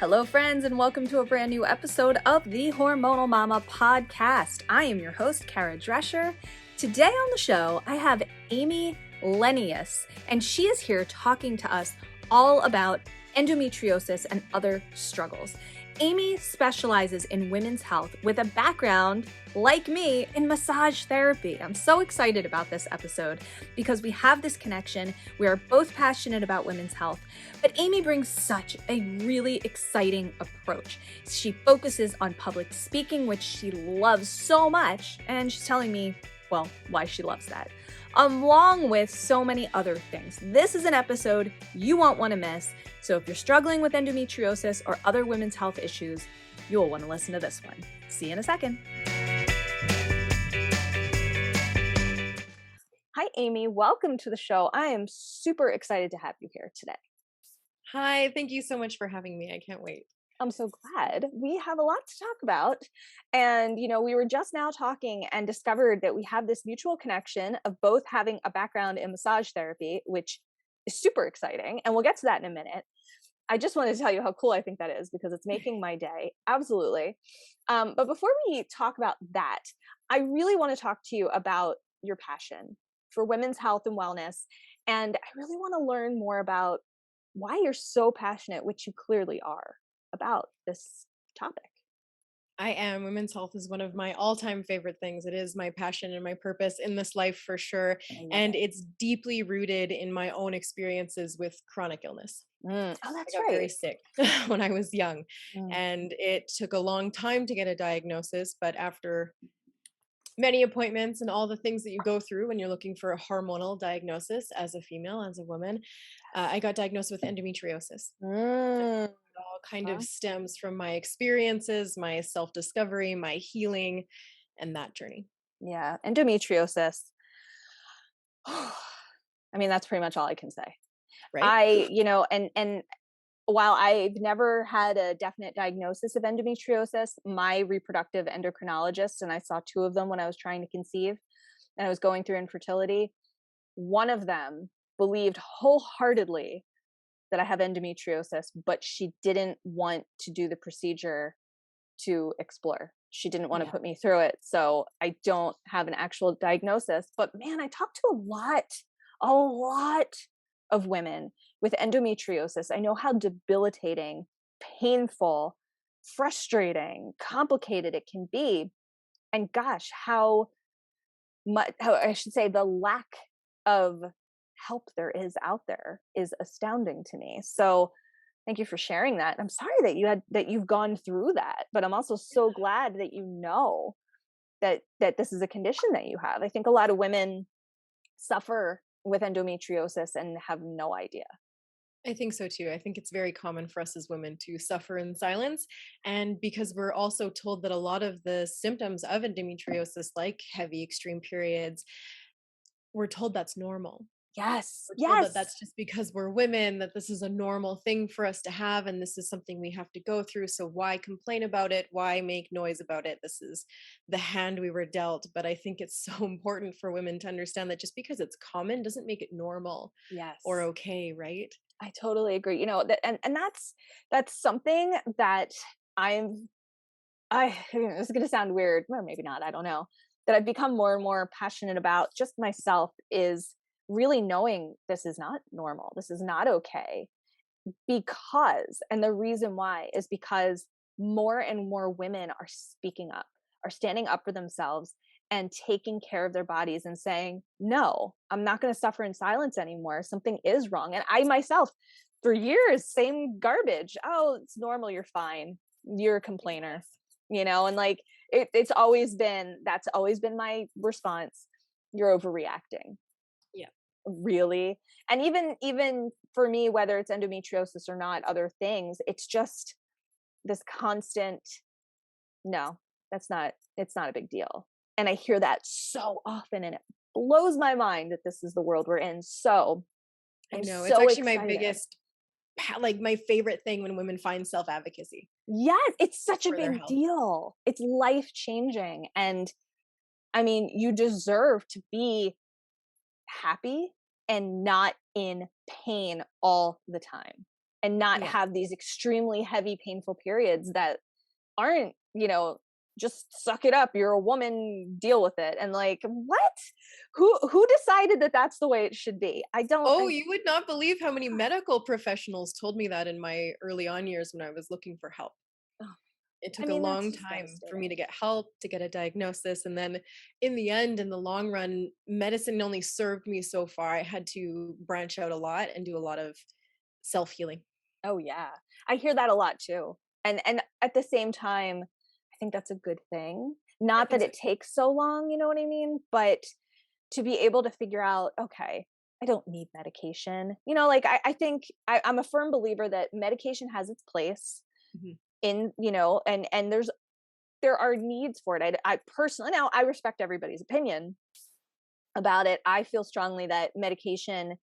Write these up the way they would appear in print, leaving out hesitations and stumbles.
Hello, friends, and welcome to a brand new episode of the Hormonal Mama podcast. I am your host, Kara Drescher. Today on the show, I have Amy Lenius, and she is here talking to us all about endometriosis and other struggles. Amy specializes in women's health with a background, like me, in massage therapy. I'm so excited about this episode because we have this connection. We are both passionate about women's health, but Amy brings such a really exciting approach. She focuses on public speaking, which she loves so much, and she's telling me, well, why she loves that, along with so many other things. This is an episode you won't want to miss. So if you're struggling with endometriosis or other women's health issues, you'll want to listen to this one. See you in a second. Hi, Amy. Welcome to the show. I am super excited to have you here today. Hi, thank you so much for having me. I can't wait. I'm so glad. We have a lot to talk about. And, we were just now talking and discovered that we have this mutual connection of both having a background in massage therapy, which is super exciting. And we'll get to that in a minute. I just wanted to tell you how cool I think that is because it's making my day. Absolutely. But before we talk about that, I really want to talk to you about your passion for women's health and wellness. And I really want to learn more about why you're so passionate, which you clearly are, about this topic. I am. Women's health is one of my all-time favorite things. It is my passion and my purpose in this life for sure. And it's deeply rooted in my own experiences with chronic illness. Oh, that's I got right. very sick when I was young, Mm. and it took a long time to get a diagnosis, but after many appointments and all the things that you go through when you're looking for a hormonal diagnosis as a female, as a woman, I got diagnosed with endometriosis. Mm. It all kind Huh? of stems from my experiences, my self-discovery, my healing, and that journey. Yeah, endometriosis. I mean, that's pretty much all I can say. Right? And while I've never had a definite diagnosis of endometriosis, my reproductive endocrinologist, and I saw two of them when I was trying to conceive and I was going through infertility, one of them believed wholeheartedly that I have endometriosis, but she didn't want to do the procedure to explore. She didn't want to Yeah. put me through it. So I don't have an actual diagnosis, but man, I talked to a lot of women with endometriosis. I know how debilitating, painful, frustrating, complicated it can be. And gosh, how I should say the lack of help there is out there is astounding to me. So thank you for sharing that. I'm sorry that you've gone through that, but I'm also so glad that you know that this is a condition that you have. I think a lot of women suffer with endometriosis and have no idea. I think so too. I think it's very common for us as women to suffer in silence. And because we're also told that a lot of the symptoms of endometriosis, like heavy extreme periods, we're told that's normal. Yes. We're told that Yes. that's just because we're women, that this is a normal thing for us to have, and this is something we have to go through. So why complain about it? Why make noise about it? This is the hand we were dealt. But I think it's so important for women to understand that just because it's common doesn't make it normal or Yes. okay, right? I totally agree. And that's something that I'm this is going to sound weird, or maybe not, I don't know, that I've become more and more passionate about just myself is really knowing this is not normal. This is not okay and the reason why is because more and more women are speaking up, are standing up for themselves and taking care of their bodies and saying, no, I'm not going to suffer in silence anymore. Something is wrong. And I myself, for years, same garbage. Oh, it's normal. You're fine. You're a complainer, and like, that's always been my response. You're overreacting. Yeah. Really. And even for me, whether it's endometriosis or not, other things, it's just this constant, no, it's not a big deal. And I hear that so often and it blows my mind that this is the world we're in. So I I'm know. It's so actually my excited. like my favorite thing when women find self advocacy Yes, it's such a for their big health. deal. It's life changing. And I mean, you deserve to be happy and not in pain all the time. and not Yeah. have these extremely heavy, painful periods that aren't, just suck it up. You're a woman, deal with it. And like, what? Who decided that that's the way it should be? I don't. Oh, you would not believe how many medical professionals told me that in my early on years when I was looking for help. Oh, It I took a mean, that's long just time for me to devastating. get help, to get a diagnosis, and then in the end, in the long run, medicine only served me so far. I had to branch out a lot and do a lot of self-healing. Oh yeah. I hear that a lot too. And at the same time, I think that's a good thing. I Not think that so it too. takes so long, you know what I mean? But to be able to figure out, okay, I don't need medication. Like I think I'm a firm believer that medication has its place Mhm. in, and there are needs for it. I personally, now I respect everybody's opinion about it. I feel strongly that medication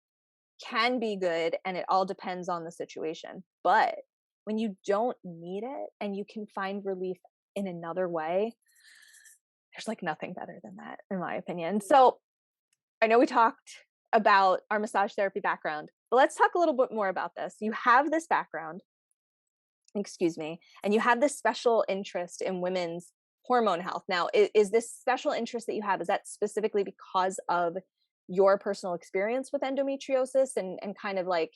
can be good and it all depends on the situation. But when you don't need it and you can find relief in another way, there's like nothing better than that, in my opinion. So I know we talked about our massage therapy background, but let's talk a little bit more about this. You have this background, excuse me, and you have this special interest in women's hormone health. Now, is this special interest that you have, is that specifically because of your personal experience with endometriosis and kind of like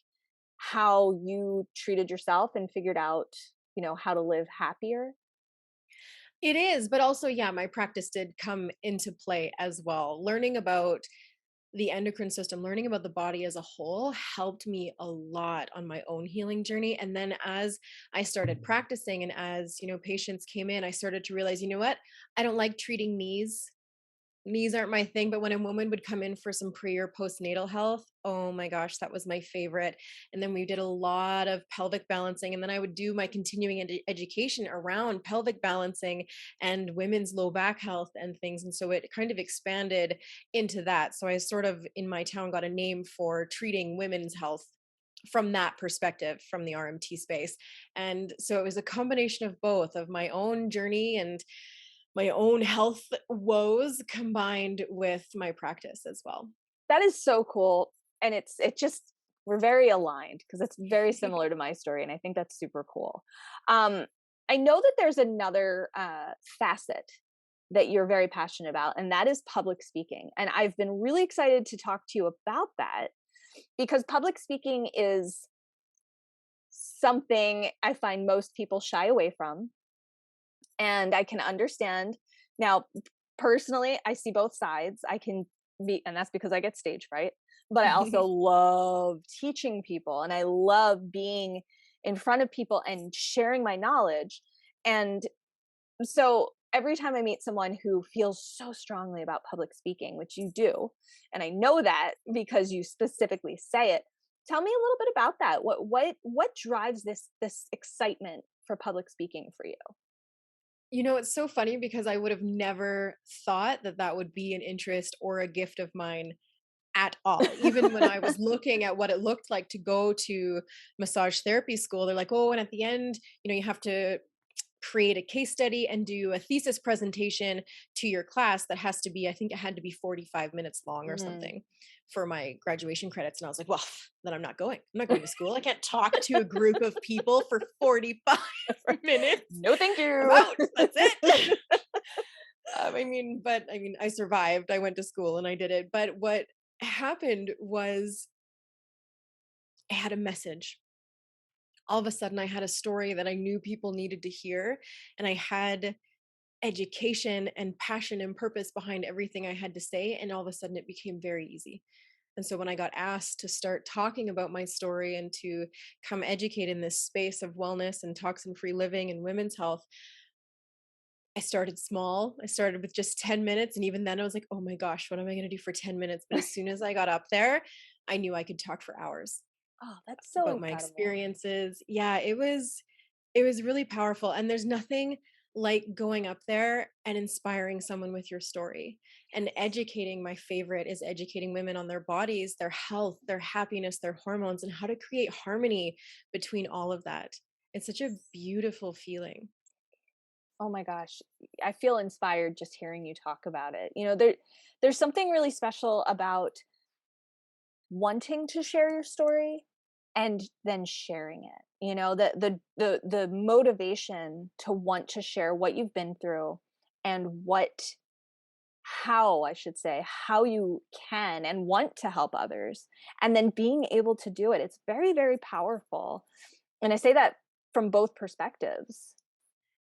how you treated yourself and figured out, how to live happier? It is, but also, yeah, my practice did come into play as well. Learning about the endocrine system, learning about the body as a whole helped me a lot on my own healing journey. And then as I started practicing and as, patients came in, I started to realize, you know what? I don't like treating knees. Knees aren't my thing, but when a woman would come in for some pre or postnatal health, oh my gosh, that was my favorite. And then we did a lot of pelvic balancing. And then I would do my continuing education around pelvic balancing and women's low back health and things. And so it kind of expanded into that. So I sort of in my town got a name for treating women's health from that perspective, from the RMT space. And so it was a combination of both, of my own journey and my own health woes combined with my practice as well. That is so cool. And it just, we're very aligned because it's very similar to my story. And I think that's super cool. Um, I know that there's another facet that you're very passionate about, and that is public speaking. And I've been really excited to talk to you about that because public speaking is something I find most people shy away from. And I can understand. Now, personally, I see both sides. I can be, and that's because I get stage fright, but I also love teaching people and I love being in front of people and sharing my knowledge. And so every time I meet someone who feels so strongly about public speaking, which you do, and I know that because you specifically say it, tell me a little bit about that. What drives this excitement for public speaking for you? It's so funny because I would have never thought that that would be an interest or a gift of mine at all. Even when I was looking at what it looked like to go to massage therapy school, they're like, oh, and at the end, you have to create a case study and do a thesis presentation to your class that has to be, I think it had to be 45 minutes long or Mm. something for my graduation credits. And I was like, well, then I'm not going. I'm not going to school. I can't talk to a group of people for 45 minutes. No, thank I'm you. out. That's it. But I survived. I went to school and I did it. But what happened was I had a message. All of a sudden, I had a story that I knew people needed to hear. And I had education and passion and purpose behind everything I had to say. And all of a sudden, it became very easy. And so when I got asked to start talking about my story and to come educate in this space of wellness and toxin free living and women's health, I started small. I started with just 10 minutes. And even then, I was like, oh my gosh, what am I going to do for 10 minutes? But as soon as I got up there, I knew I could talk for hours Oh, that's so about my incredible. experiences. Yeah, it was really powerful. And there's nothing like going up there and inspiring someone with your story and educating. My favorite is educating women on their bodies, their health, their happiness, their hormones, and how to create harmony between all of that. It's such a beautiful feeling. Oh my gosh. I feel inspired just hearing you talk about it. There's something really special about wanting to share your story and then sharing it. You know, the motivation to want to share what you've been through and how I should say, how you can and want to help others, and then being able to do it. It's very, very powerful. And I say that from both perspectives.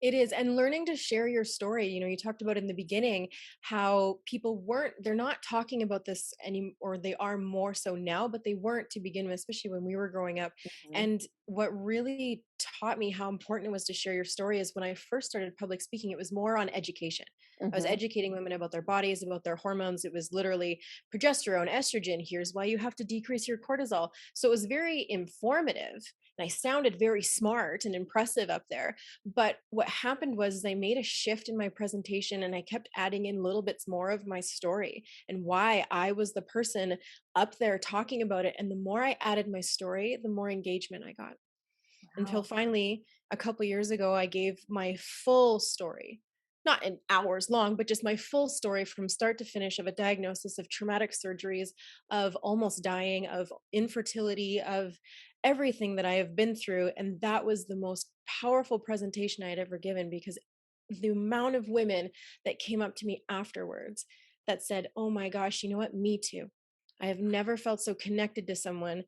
It is, and learning to share your story, you talked about in the beginning how people they're not talking about this any, or they are more so now, but they weren't to begin with, especially when we were growing up. Mhm. And what really taught me how important it was to share your story is when I first started public speaking, it was more on education. I was Mhm. educating women about their bodies, about their hormones. It was literally progesterone, estrogen. Here's why you have to decrease your cortisol. So it was very informative. And I sounded very smart and impressive up there. But what happened was I made a shift in my presentation and I kept adding in little bits more of my story and why I was the person up there talking about it. And the more I added my story, the more engagement I got. Until Wow. finally, a couple years ago, I gave my full story, not in hours long, but just my full story from start to finish of a diagnosis of traumatic surgeries, of almost dying, of infertility, of everything that I have been through. And that was the most powerful presentation I had ever given, because the amount of women that came up to me afterwards that said, "Oh my gosh, you know what? Me too. I have never felt so connected to someone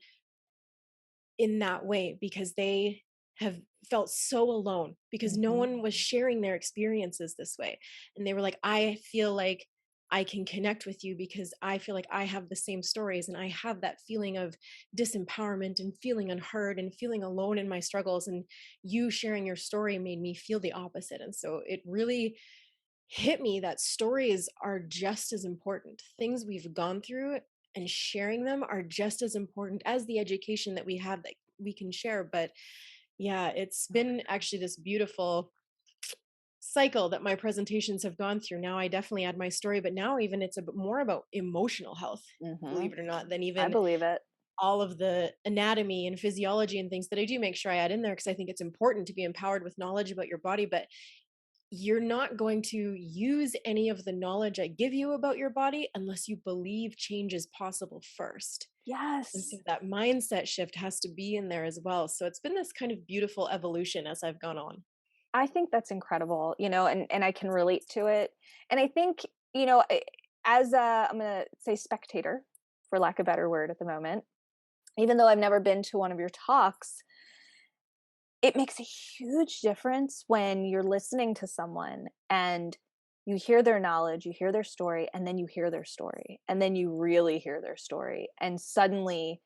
in that way, because they have felt so alone because no Mhm. one was sharing their experiences this way." And they were like, "I feel like I can connect with you because I feel like I have the same stories and I have that feeling of disempowerment and feeling unheard and feeling alone in my struggles. And you sharing your story made me feel the opposite." And so it really hit me that stories are just as important. Things we've gone through and sharing them are just as important as the education that we have that we can share. But yeah, it's been actually this beautiful cycle that my presentations have gone through. Now I definitely add my story, but now even it's a bit more about emotional health, believe Mhm. it or not, than I even believe it. all of the anatomy and physiology and things that I do make sure I add in there, because I think it's important to be empowered with knowledge about your body. But you're not going to use any of the knowledge I give you about your body unless you believe change is possible first. And so Yes. that mindset shift has to be in there as well. So it's been this kind of beautiful evolution as I've gone on. I think that's incredible, and I can relate to it. And I think, as a, I'm going to say spectator, for lack of a better word at the moment, even though I've never been to one of your talks, it makes a huge difference when you're listening to someone and you hear their knowledge, you hear their story, and then you hear their story, and then you really hear their story. And suddenly,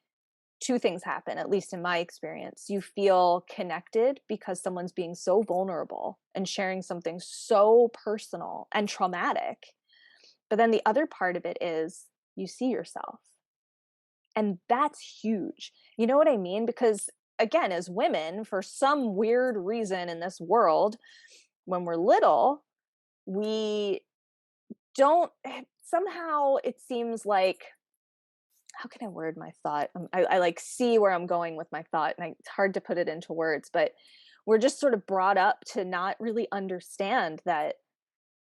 two things happen, at least in my experience. You feel connected because someone's being so vulnerable and sharing something so personal and traumatic. But then the other part of it is you see yourself. And that's huge. You know what I mean? Because again, as women, for some weird reason in this world, when we're little, we don't somehow it seems like, how can I word my thought? I like see where I'm going with my thought, and it's hard to put it into words, but we're just sort of brought up to not really understand that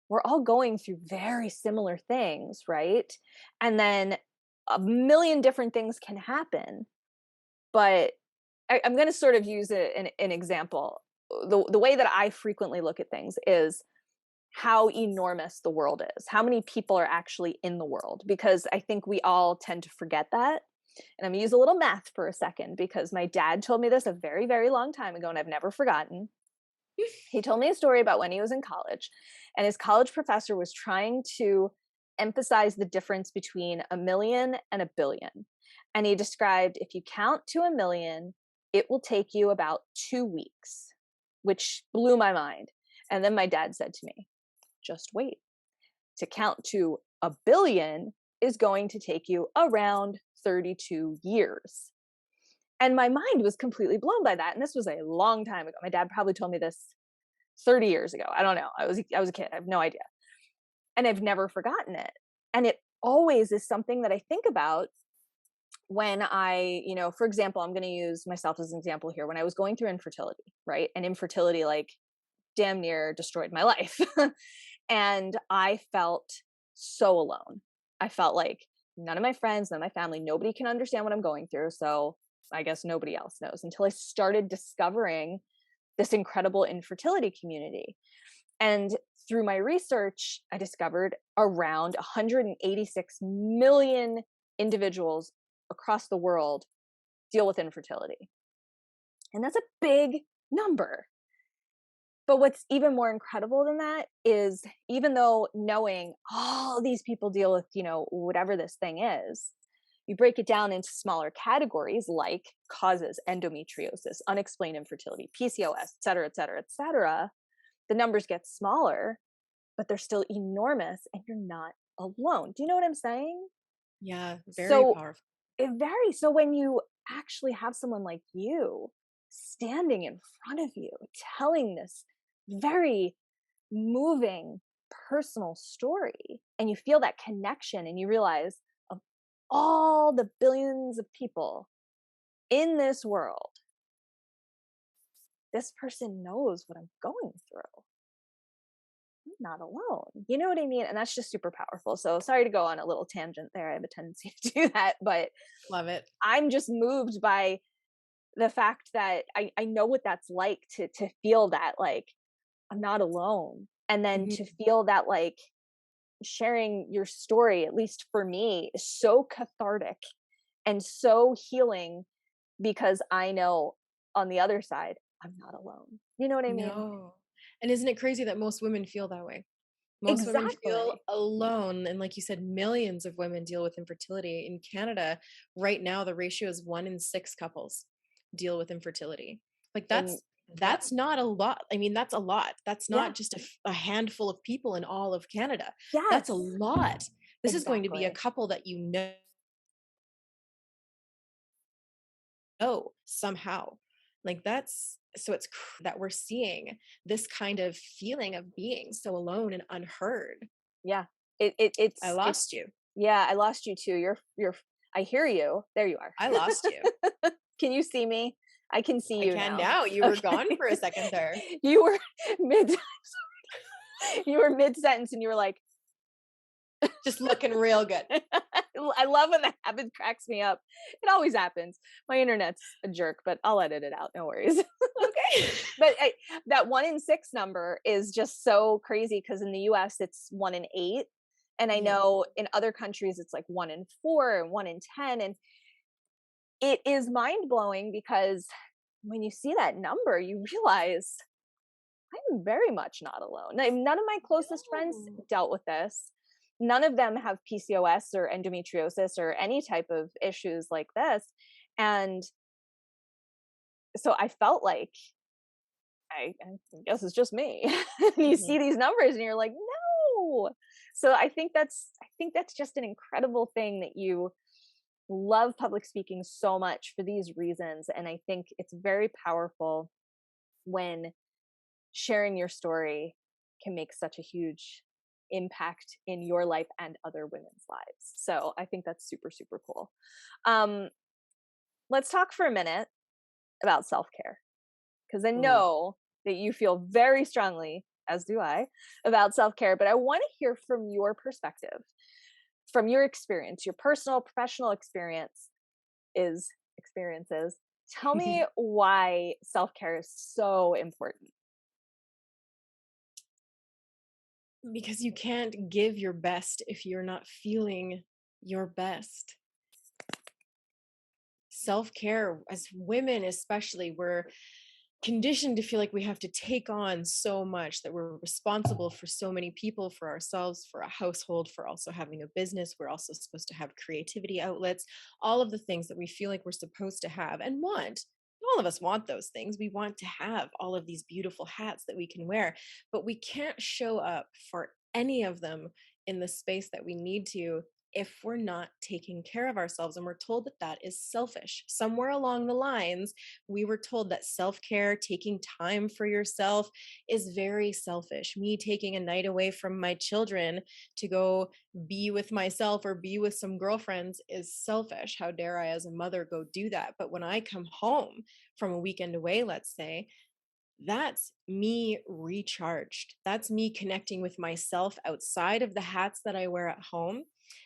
we're all going through very similar things, right? And then a million different things can happen, but I'm going to sort of use an example. The way that I frequently look at things is how enormous the world is, how many people are actually in the world, because I think we all tend to forget that. And I'm going to use a little math for a second because my dad told me this a very, very long time ago and I've never forgotten. He told me a story about when he was in college, and his college professor was trying to emphasize the difference between a million and a billion. And he described if you count to a million, it will take you about 2 weeks, which blew my mind. And then my dad said to me, just wait. To count to a billion is going to take you around 32 years. And my mind was completely blown by that. And this was a long time ago. My dad probably told me this 30 years ago. I don't know. I was a kid. I have no idea. And I've never forgotten it. And it always is something that I think about when for example, I'm going to use myself as an example here. When I was going through infertility, right? And infertility like damn near destroyed my life. And I felt so alone. I felt like none of my friends, none of my family, nobody can understand what I'm going through. So I guess nobody else knows until I started discovering this incredible infertility community. And through my research, I discovered around 186 million individuals across the world deal with infertility. And that's a big number. But what's even more incredible than that is, even though knowing all these people deal with, whatever this thing is, you break it down into smaller categories like causes, endometriosis, unexplained infertility, PCOS, et cetera, et cetera, et cetera. The numbers get smaller, but they're still enormous, and you're not alone. Do you know what I'm saying? Yeah, very So powerful. it varies. So when you actually have someone like you standing in front of you telling this very moving personal story, and you feel that connection, and you realize, of all the billions of people in this world, this person knows what I'm going through. I'm not alone. You know what I mean? And that's just super powerful. So sorry to go on a little tangent there. I have a tendency to do that, but Love it. I'm just moved by the fact that I know what that's like to feel that, like, I'm not alone. And then to Mhm. feel that, like, sharing your story, at least for me, is so cathartic and so healing, because I know on the other side, I'm not alone. You know what I mean? No. And isn't it crazy that most women feel that way? Most women feel Exactly. alone. And like you said, millions of women deal with infertility. In Canada, right now, the ratio is 1 in 6 couples deal with infertility. Like And yeah, that's not a lot. I mean, that's a lot. That's yeah, not just a handful of people in all of Canada. That's a yes, lot. This is going to be a exactly. couple that you know somehow. Like that's so that we're seeing this kind of feeling of being so alone and unheard. Yeah. I It's lost you. yeah, I lost you too. I hear you. There you are. I lost you. Can you see me? I can see I you can now. now. You were gone Okay. for a second there. You were mid you were mid sentence, and you were like, Just looking real good. I love when that happens, cracks me up. It always happens. My internet's a jerk, but I'll edit it out. No worries. Okay. But that 1 in 6 number is just so crazy, because in the US it's 1 in 8. And I Yeah. know in other countries it's like 1 in 4 and 1 in 10. And it is mind blowing, because when you see that number, you realize I'm very much not alone. None of my closest friends No. dealt with this. None of them have PCOS or endometriosis or any type of issues like this. And so I felt like, I guess it's just me. And you Mhm. see these numbers and you're like, no. So I think that's just an incredible thing, that you love public speaking so much for these reasons. And I think it's very powerful when sharing your story can make such a huge impact in your life and other women's lives. So I think that's super, super cool. Um, let's talk for a minute about self care, because I Ooh. know that you feel very strongly, as do I, about self care. But I want to hear from your perspective, from your experience, your personal, professional experiences. Tell me why self care is so important. Because you can't give your best if you're not feeling your best. Self-care, as women especially, we're conditioned to feel like we have to take on so much, that we're responsible for so many people, for ourselves, for a household, for also having a business. We're also supposed to have creativity outlets, all of the things that we feel like we're supposed to have and want. All of us want those things. We want to have all of these beautiful hats that we can wear, but we can't show up for any of them in the space that we need to if we're not taking care of ourselves. And we're told that that is selfish. Somewhere along the lines, we were told that self care, taking time for yourself, is very selfish. Me taking a night away from my children to go be with myself or be with some girlfriends is selfish. How dare I, as a mother, go do that? But when I come home from a weekend away, let's say, that's me recharged. That's me connecting with myself outside of the hats that I wear at home.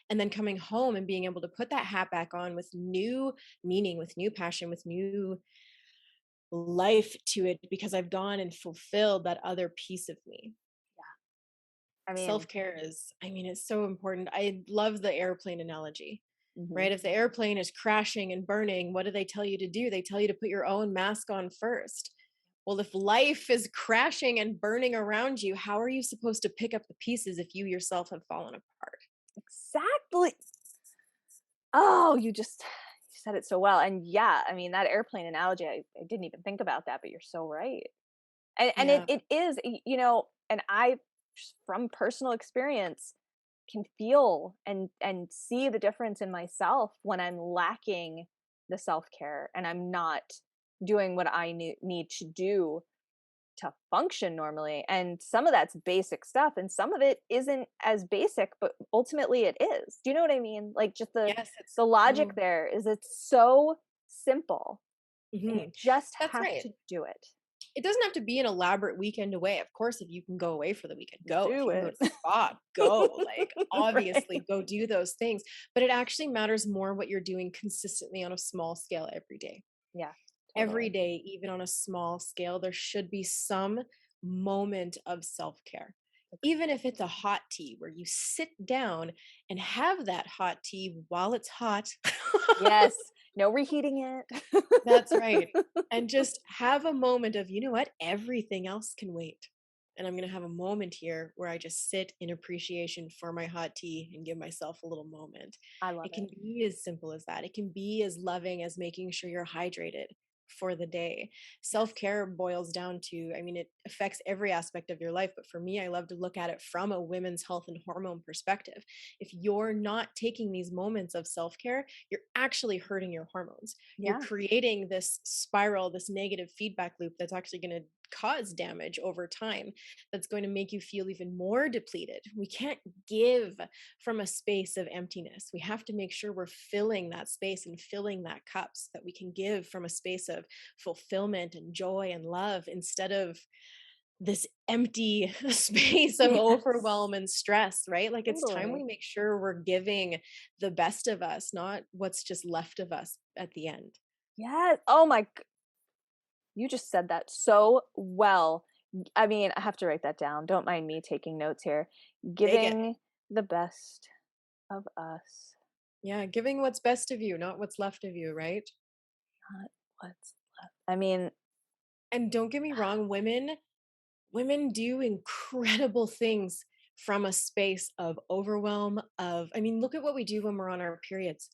and then coming home and being able to put that hat back on with new meaning, with new passion, with new life to it, because I've gone and fulfilled that other piece of me. I mean, Self-care is, I mean, it's so important. I love the airplane analogy, mhm. right? If the airplane is crashing and burning, what do they tell you to do? They tell you to put your own mask on first. Well, if life is crashing and burning around you, how are you supposed to pick up the pieces if you yourself have fallen apart? Exactly. Oh, you said it so well. And yeah, I mean, that airplane analogy, I didn't even think about that, but you're so right. And Yeah. it is, and I, just from personal experience, can feel and see the difference in myself when I'm lacking the self-care and I'm not doing what I need to do to function normally. And some of that's basic stuff and some of it isn't as basic, but ultimately it is. Do you know what I mean? Like, just the Yes, it's the logic so. there is, it's so simple and you Mhm. just That's have right. to do it. It doesn't have to be an elaborate weekend away. Of course, if you can go away for the weekend, go. If Do you can go it. to the spa, go. Like, Right. obviously, go do those things. But it actually matters more what you're doing consistently on a small scale every day. Yeah, Every totally. day, even on a small scale, there should be some moment of self care. Even if it's a hot tea where you sit down and have that hot tea while it's hot. Yes, no reheating it. That's right. And just have a moment of, you know what? Everything else can wait. And I'm going to have a moment here where I just sit in appreciation for my hot tea and give myself a little moment. I love It it. can be as simple as that. It can be as loving as making sure you're hydrated for the day. Self Yes. care boils down to, I mean, it affects every aspect of your life. But for me, I love to look at it from a women's health and hormone perspective. If you're not taking these moments of self care, you're actually hurting your hormones. You're Yeah. creating this spiral, this negative feedback loop that's actually going to cause damage over time, that's going to make you feel even more depleted. We can't give from a space of emptiness. We have to make sure we're filling that space and filling that cup so that we can give from a space of fulfillment and joy and love, instead of this empty space of Yes. overwhelm and stress, right? Like, it's time Totally. we make sure we're giving the best of us, not what's just left of us at the end. Yes. Oh my you just said that so well. I mean, I have to write that down. Don't mind me taking notes here. Take it. Giving the best of us, Yeah, giving what's best of you, not what's left of you, right? not what's left. I mean, And don't get me wrong, women do incredible things from a space of overwhelm, of, I mean, look at what we do when we're on our periods.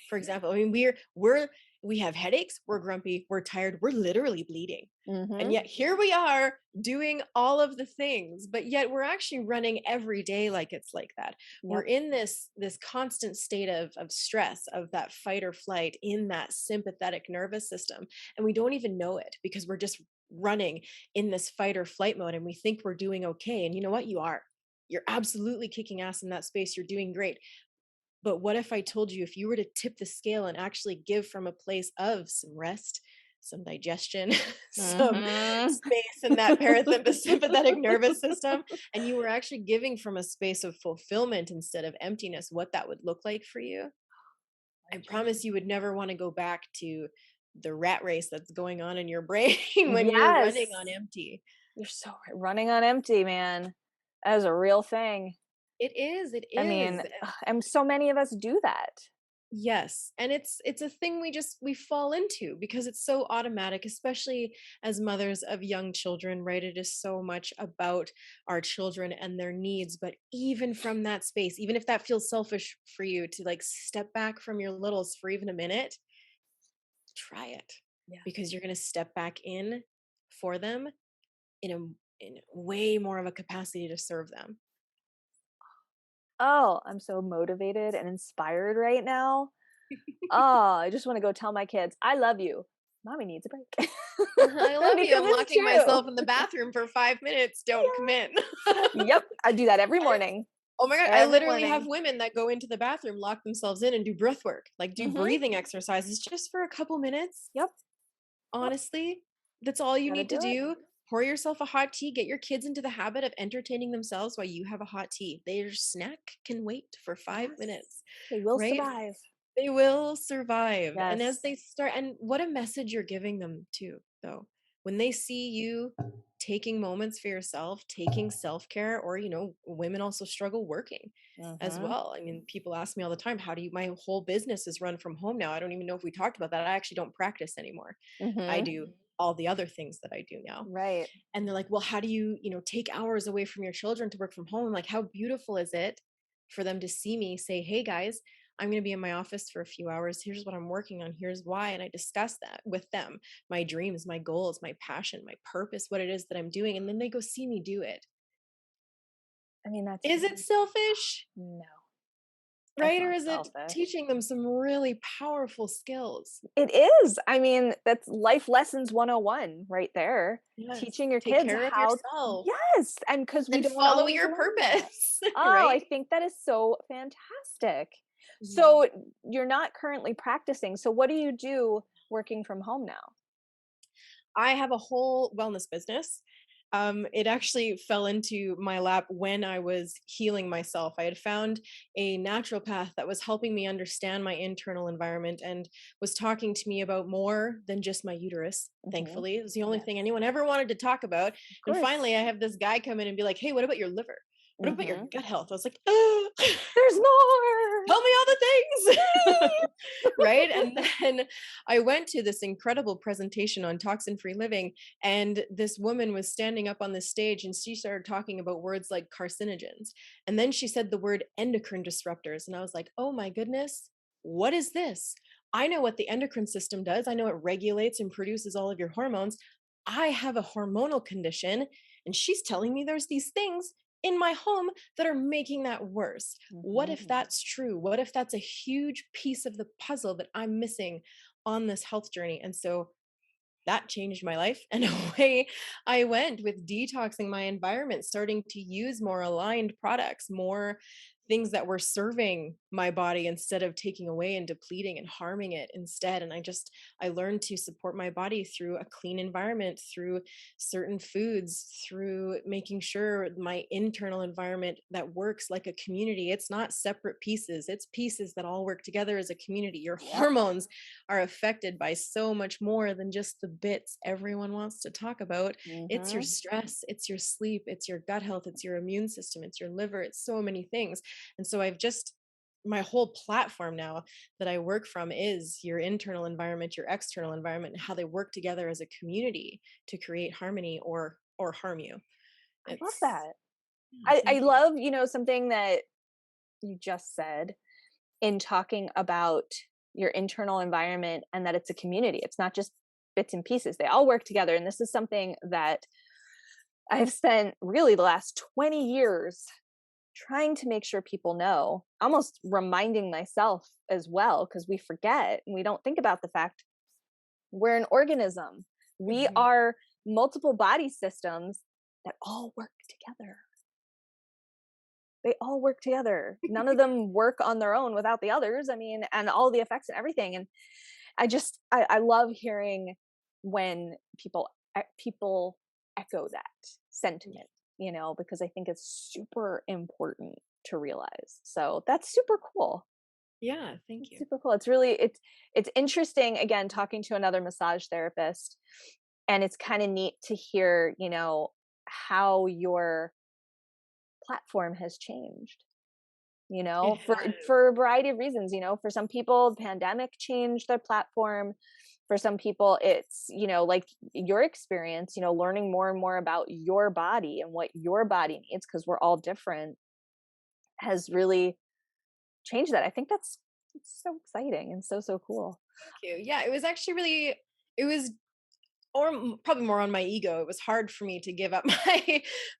For example, I mean, we have headaches, we're grumpy, we're tired, we're literally bleeding. And mhm. yet here we are doing all of the things, but yet we're actually running every day like it's like that. We're Yep. in this constant state of stress, of that fight or flight, in that sympathetic nervous system, and we don't even know it because we're just running in this fight or flight mode, and we think we're doing okay. And you know what? You're absolutely kicking ass in that space. You're doing great. But what if I told you, if you were to tip the scale and actually give from a place of some rest, some digestion, some Mhm. space in that parasympathetic nervous system, and you were actually giving from a space of fulfillment instead of emptiness, what that would look like for you? I Life promise changing. you would never want to go back to the rat race that's going on in your brain when you're running Yes. on empty. You're so right. Running on empty, man. That is a real thing. It is, it I mean, is. and so many of us do that. Yes, and it's a thing we fall into because it's so automatic, especially as mothers of young children, right? It is so much about our children and their needs, but even from that space, even if that feels selfish for you to like step back from your littles for even a minute, try it, Yeah. because you're going to step back in for them in in way more of a capacity to serve them. Oh, I'm so motivated and inspired right now. Oh, I just want to go tell my kids, I love you. Mommy needs a break. I love you. Because I'm it's locking true. myself in the bathroom for 5 minutes. Don't come in. Yep, I do that every I, morning. oh my God. I Every literally have morning. women that go into the bathroom, lock themselves in, and do breath work, like do Mhm. breathing exercises just for a couple minutes. Yep. Yep. Honestly, that's all you Gotta need to do it. do. pour yourself a hot tea, get your kids into the habit of entertaining themselves while you have a hot tea. Their snack can wait for 5 minutes, They will right? survive. They will survive. And as Yes. they start, and what a message you're giving them too, though. When they see you taking moments for yourself, taking self-care, or, women also struggle working as Mm-hmm. well. I mean, people ask me all the time, how do you, my whole business is run from home now. I don't even know if we talked about that. I actually don't practice anymore. I Mm-hmm. do all the other things that I do now. Right. And they're like, well, how do you, take hours away from your children to work from home? I'm like, how beautiful is it for them to see me say, hey guys, I'm going to be in my office for a few hours. Here's what I'm working on. Here's why. And I discuss that with them, my dreams, my goals, my passion, my purpose, what it is that I'm doing. And then they go see me do it. I mean, that's Is it selfish? no, that's Right? Or not is it selfish. teaching them some really powerful skills? It is. I mean, that's life lessons 101 right there. Yes. Teaching your Take kids care of how, yourself yes, and because we and don't follow always your learn that. purpose, Oh, I right? think that is so fantastic. Mhm. So you're not currently practicing. So what do you do working from home now? I have a whole wellness business. It actually fell into my lap when I was healing myself. I had found a naturopath that was helping me understand my internal environment and was talking to me about more than just my uterus. Hmm. Thankfully, it was the only Yes, thing anyone ever wanted to talk about. of And course. finally, I have this guy come in and be like, hey, what about your liver? What about your Hmm. gut health? I was like, There's more. tell me all the things. Right? And then I went to this incredible presentation on toxin free living, and this woman was standing up on the stage and she started talking about words like carcinogens. And then she said the word endocrine disruptors. And I was like, oh my goodness, what is this? I know what the endocrine system does. I know it regulates and produces all of your hormones. I have a hormonal condition, and she's telling me there's these things in my home that are making that worse. What if Hmm. that's true? What if that's a huge piece of the puzzle that I'm missing on this health journey? And so that changed my life. And away I went with detoxing my environment, starting to use more aligned products, more things that were serving my body instead of taking away and depleting and harming it instead. And I learned to support my body through a clean environment, through certain foods, through making sure my internal environment that works like a community. It's not separate pieces, it's pieces that all work together as a community. Your Yep. hormones are affected by so much more than just the bits everyone wants to talk about. It's your Hmm. stress, it's your sleep, it's your gut health, it's your immune system, it's your liver, it's so many things. And so my whole platform now that I work from is your internal environment, your external environment, and how they work together as a community to create harmony or harm you. I love It's that. yeah, I thank you. love, something that you just said in talking about your internal environment and that it's a community. It's not just bits and pieces. They all work together. And this is something that I've spent really the last 20 years trying to make sure people know, almost reminding myself as well, because we forget and we don't think about the fact we're an organism. We Mhm. are multiple body systems that all work together. They all work together. None of them work on their own without the others. I mean, and all the effects and everything. And I love hearing when people echo that sentiment, because I think it's super important to realize. So that's super cool. Yeah, thank It's you. super cool. It's interesting again talking to another massage therapist, and it's kind of neat to hear, how your platform has changed, It has. for a variety of reasons. For some people the pandemic changed their platform. For some people it's, like your experience, learning more and more about your body and what your body needs, because we're all different, has really changed that. I think that's it's so exciting and so so cool. Thank you. Yeah, it was actually really it was probably more on my ego. It was hard for me to give up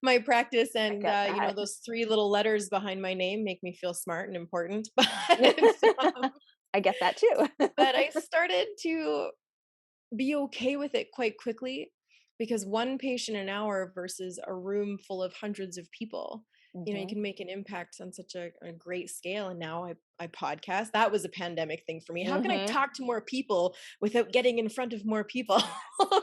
my practice, I and get that. those three little letters behind my name make me feel smart and important. Um, I get that too. but I started to be okay with it quite quickly, because one patient an hour versus a room full of hundreds of people. you Mm-hmm. can make an impact on such a great scale. And now I podcast. That was a pandemic thing for me. How can I Mm-hmm. talk to more people without getting in front of more people?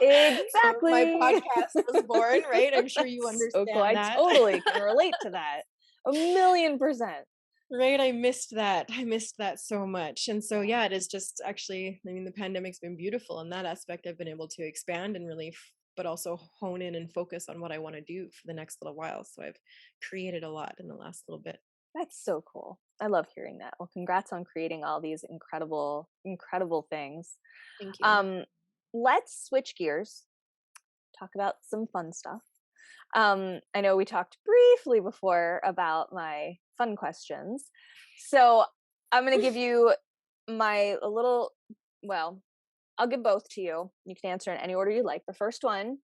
So my Exactly. podcast was born, right? I'm sure you So cool. understand I that. totally can relate to that. 1,000,000%. Right, I missed that. I missed that so much. And so yeah, it is just actually, I mean, the pandemic's been beautiful in that aspect. I've been able to expand and really but also hone in and focus on what I want to do for the next little while. So I've created a lot in the last little bit. That's so cool. I love hearing that. Well, congrats on creating all these incredible, incredible things. Thank you. Um, let's switch gears, talk about some fun stuff. I know we talked briefly before about my fun questions. So I'm going to give you my a little, well, I'll give both to you. You can answer in any order you like. The first one,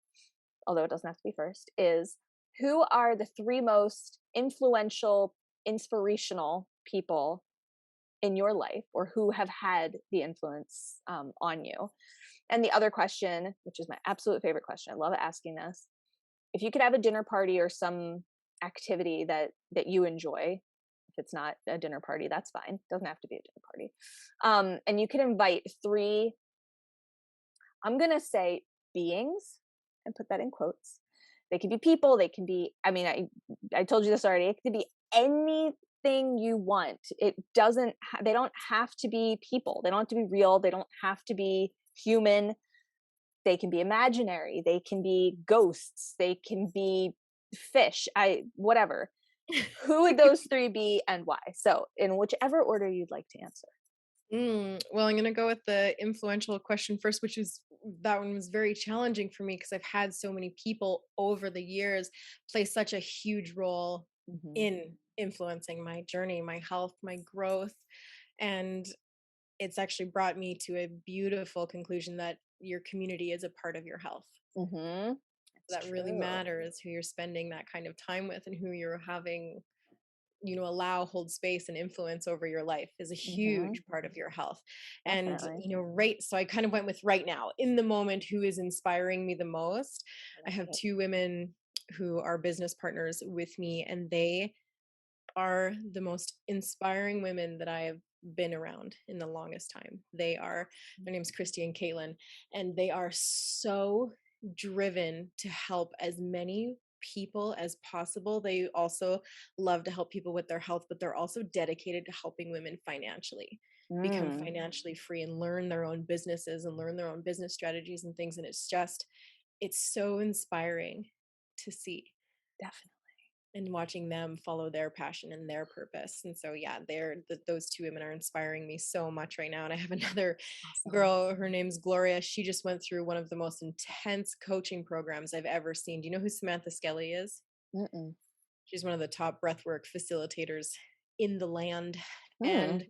although it doesn't have to be first, is who are the three most influential, inspirational people in your life, or who have had the influence on you? And the other question, which is my absolute favorite question, I love asking this: if you could have a dinner party or some activity that you enjoy, if it's not a dinner party, that's fine. It doesn't have to be a dinner party. And you could invite three, I'm gonna say beings, and put that in quotes. They can be people, they can be, I mean, I told you this already, it could be anything you want. It doesn't they don't have to be people. They don't have to be real, they don't have to be human. They can be imaginary, they can be ghosts, they can be fish, whatever. Who would those three be and why? So in whichever order you'd like to answer. Well, I'm going to go with the influential question first, which is that one was very challenging for me because I've had so many people over the years play such a huge role Mm-hmm. in influencing my journey, my health, my growth. And it's actually brought me to a beautiful conclusion that your community is a part of your health. Mm-hmm. That's That really true. matters, who you're spending that kind of time with and who you're having, allow, hold space and influence over your life is a Mm-hmm. huge part of your health. And Definitely. right, so I kind of went with right now in the moment, who is inspiring me the most. I I have like it. two women who are business partners with me, and they are the most inspiring women that I have been around in the longest time. Their name's Christy and Caitlin, and they are so driven to help as many people as possible. They also love to help people with their health, but they're also dedicated to helping women financially become Mm, financially free and learn their own businesses and learn their own business strategies and things. And it's so inspiring to see definitely. and watching them follow their passion and their purpose. And so, yeah, those two women are inspiring me so much right now. And I have another Awesome. girl, her name's Gloria. She just went through one of the most intense coaching programs I've ever seen. Do you know who Samantha Skelly is? Mm-mm. She's one of the top breathwork facilitators in the land. Mm, And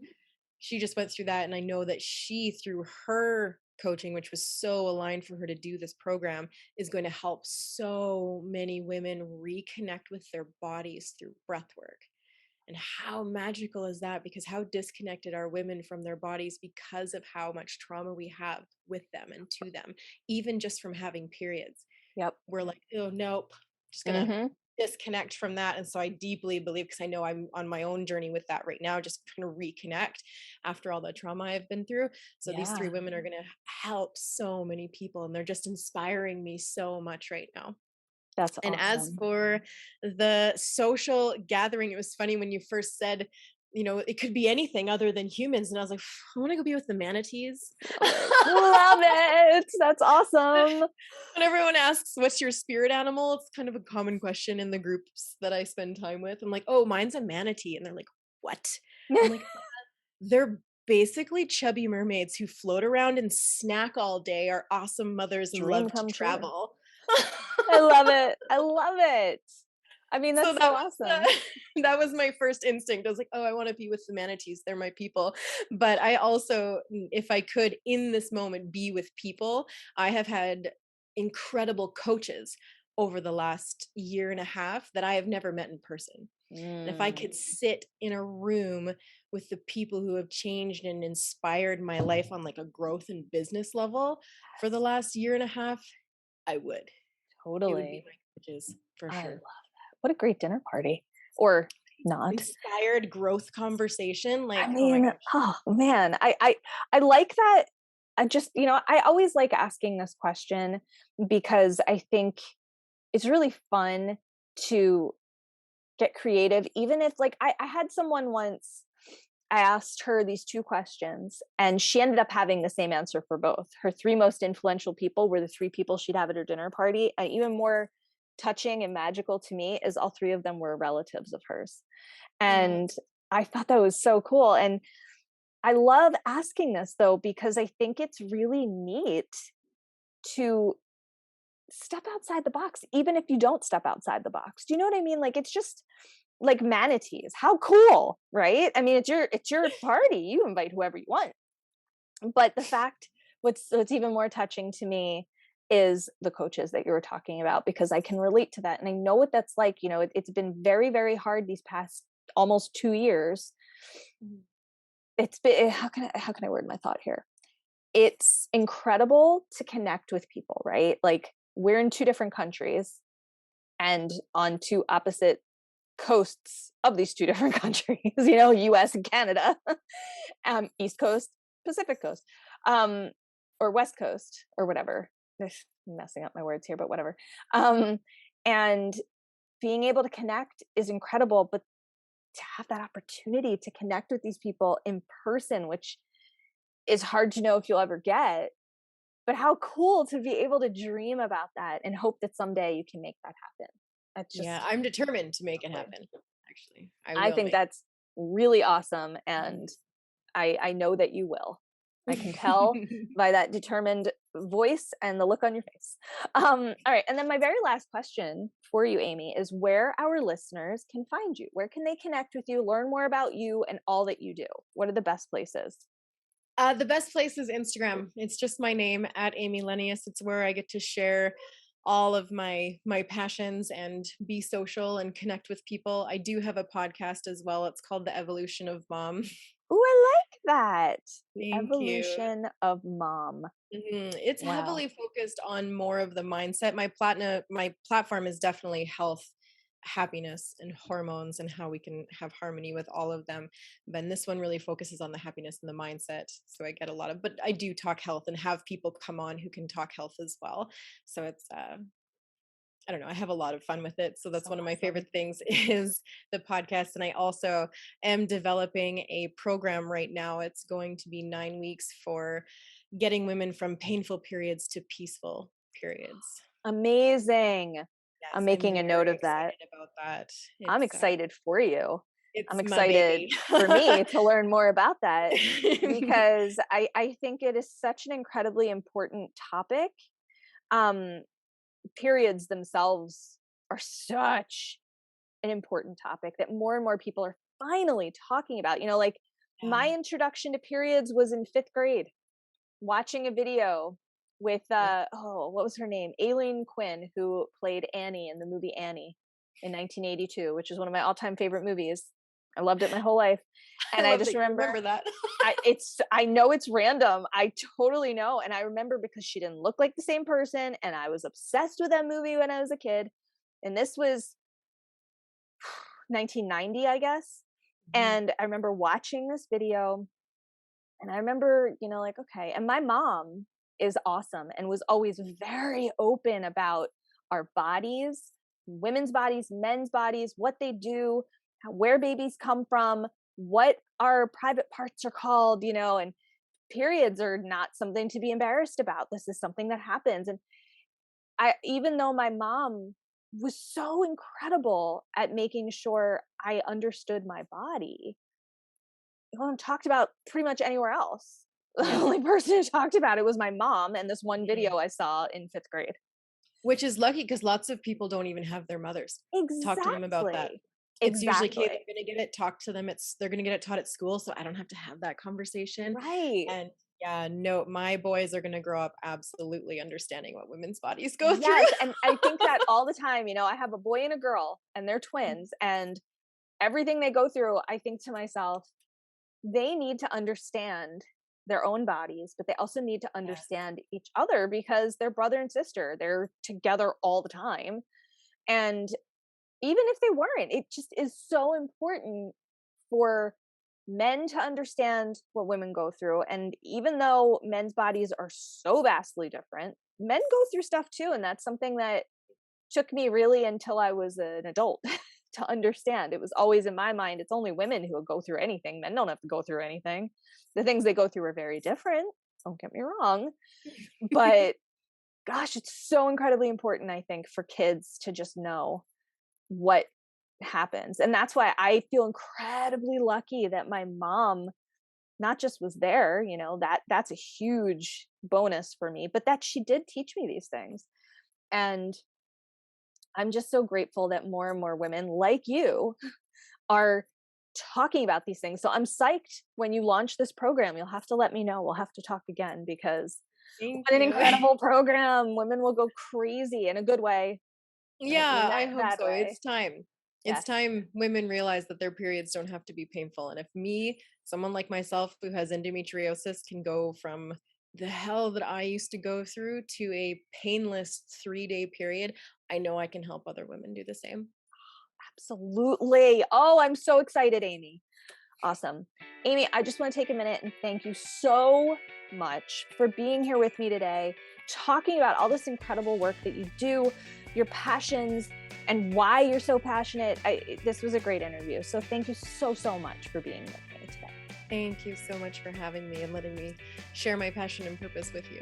she just went through that. And I know that she, through her coaching, which was so aligned for her to do this program, is going to help so many women reconnect with their bodies through breath work. And how magical is that? Because how disconnected are women from their bodies because of how much trauma we have with them and to them, even just from having periods. yep. We're like, oh, nope, just gonna Mm-hmm. disconnect from that. And so I deeply believe, because I know I'm on my own journey with that right now, just trying to reconnect after all the trauma I've been through. So these three Yeah. women are gonna help so many people, and they're just inspiring me so much right now. That's And as awesome. for the social gathering, it was funny when you first said, it could be anything other than humans. And I was like, I want to go be with the manatees. Love it. Love it. That's awesome. When everyone asks, what's your spirit animal? It's kind of a common question in the groups that I spend time with. I'm like, oh, mine's a manatee. And they're like, what? I'm like, they're basically chubby mermaids who float around and snack all day, are awesome mothers, and Dream love to come true. travel. I love it. I love it. I mean, So that's so awesome. that was my first instinct. I was like, oh, I want to be with the manatees. They're my people. But I also, if I could in this moment be with people, I have had incredible coaches over the last year and a half that I have never met in person. And if I Mm, could sit in a room with the people who have changed and inspired my life on like a growth and business level for the last year and a half, I would. It would be totally. my coaches for I love sure. that. What a great dinner party. or not. inspired growth conversation. I Like, oh my mean, gosh. oh man, I like that. I just, I always like asking this question because I think it's really fun to get creative, even if like I had someone once, I asked her these two questions and she ended up having the same answer for both. Her three most influential people were the three people she'd have at her dinner party. And even more touching and magical to me is all three of them were relatives of hers. Mm, And I thought that was so cool. And I love asking this though, because I think it's really neat to step outside the box, even if you don't step outside the box. Do you know what I mean? Like, it's just like manatees. How cool, right? I mean, it's your party. You invite whoever you want. But the fact, what's even more touching to me is the coaches that you were talking about, because I can relate to that and I know what that's like. It's been very, very hard these past almost 2 years. mm, It's been, how can I word my thought here? It's incredible to connect with people, right? Like, we're in two different countries and on two opposite coasts of these two different countries, US and Canada. East Coast, Pacific Coast, um, or West Coast, or whatever. I'm messing up my words here, but whatever. And being able to connect is incredible, but to have that opportunity to connect with these people in person, which is hard to know if you'll ever get, but how cool to be able to dream about that and hope that someday you can make that happen. That's yeah, just, I'm determined to make it happen. Actually, I I will think make that's really awesome. it. And I know that you will. I can tell by that determined voice and the look on your face. All right. And then my very last question for you, Amy, is where our listeners can find you. Where can they connect with you, learn more about you and all that you do? What are the best places? The best place is Instagram. It's just my name at Amy Lenius. It's where I get to share all of my passions and be social and connect with people. I do have a podcast as well. It's called The Evolution of Mom. Oh, I like that. The Thank you. evolution of mom. It's Wow. heavily focused on more of the mindset. My platform is definitely health, happiness, and hormones, and how we can have harmony with all of them. Then this one really focuses on the happiness and the mindset. So I get a lot of, but I do talk health and have people come on who can talk health as well. So it's I don't know, I have a lot of fun with it. So that's So one of my awesome. favorite things is the podcast. And I also am developing a program right now. It's going to be 9 weeks for getting women from painful periods to peaceful periods. Amazing. I'm Yes, I'm making a note very of that. excited about that. I'm excited for you. I'm It's my excited baby. for me to learn more about that, because I think it is such an incredibly important topic. Um, Periods themselves are such an important topic that more and more people are finally talking about. Like, Yeah. my introduction to periods was in 5th grade, watching a video with Yeah. what was her name? Aileen Quinn, who played Annie in the movie Annie in 1982, which is one of my all-time favorite movies. I loved it my whole life. I And I love just that you remember, remember that. I know it's random. I totally know. And I remember because she didn't look like the same person. And I was obsessed with that movie when I was a kid. And this was 1990, I guess. Mhm. And I remember watching this video and I remember, like, okay. And my mom is awesome and was always very open about our bodies, women's bodies, men's bodies, what they do, where babies come from, what our private parts are called, and periods are not something to be embarrassed about. This is something that happens. And even though my mom was so incredible at making sure I understood my body, it wasn't talked about pretty much anywhere else. The Yeah. only person who talked about it was my mom and this one Mhm. video I saw in 5th grade. Which is lucky because lots of people don't even have their mothers talk to them about that. Exactly. It's usually, "Okay, Exactly. they're gonna get it talked to them, they're gonna get it taught at school, so I don't have to have that conversation." Right. And yeah, no, my boys are gonna grow up absolutely understanding what women's bodies go through. Yes. And I think that all the time. I have a boy and a girl and they're twins, and everything they go through, I think to myself, they need to understand their own bodies, but they also need to Yes. understand each other because they're brother and sister. They're together all the time. And even if they weren't, it just is so important for men to understand what women go through. And even though men's bodies are so vastly different, men go through stuff too. And that's something that took me really until I was an adult to understand. It was always in my mind, it's only women who go through anything. Men don't have to go through anything. The things they go through are very different. Don't get me wrong. But gosh, it's so incredibly important, I think, for kids to just know what happens. And that's why I feel incredibly lucky that my mom not just was there, that's a huge bonus for me, but that she did teach me these things. And I'm just so grateful that more and more women like you are talking about these things. So I'm psyched when you launch this program. You'll have to let me know. We'll have to talk again, because Thank what an you. incredible program. Women will go crazy in a good way. I don't mean Yeah, that I in a hope bad so. way. It's time. It's Yes. time women realize that their periods don't have to be painful. And if me, someone like myself who has endometriosis, can go from the hell that I used to go through to a painless 3-day period, I know I can help other women do the same. Absolutely. Oh, I'm so excited, Amy. Awesome. Amy, I just want to take a minute and thank you so much for being here with me today, talking about all this incredible work that you do, your passions, and why you're so passionate. This was a great interview. So thank you so, so much for being with me today. Thank you so much for having me and letting me share my passion and purpose with you.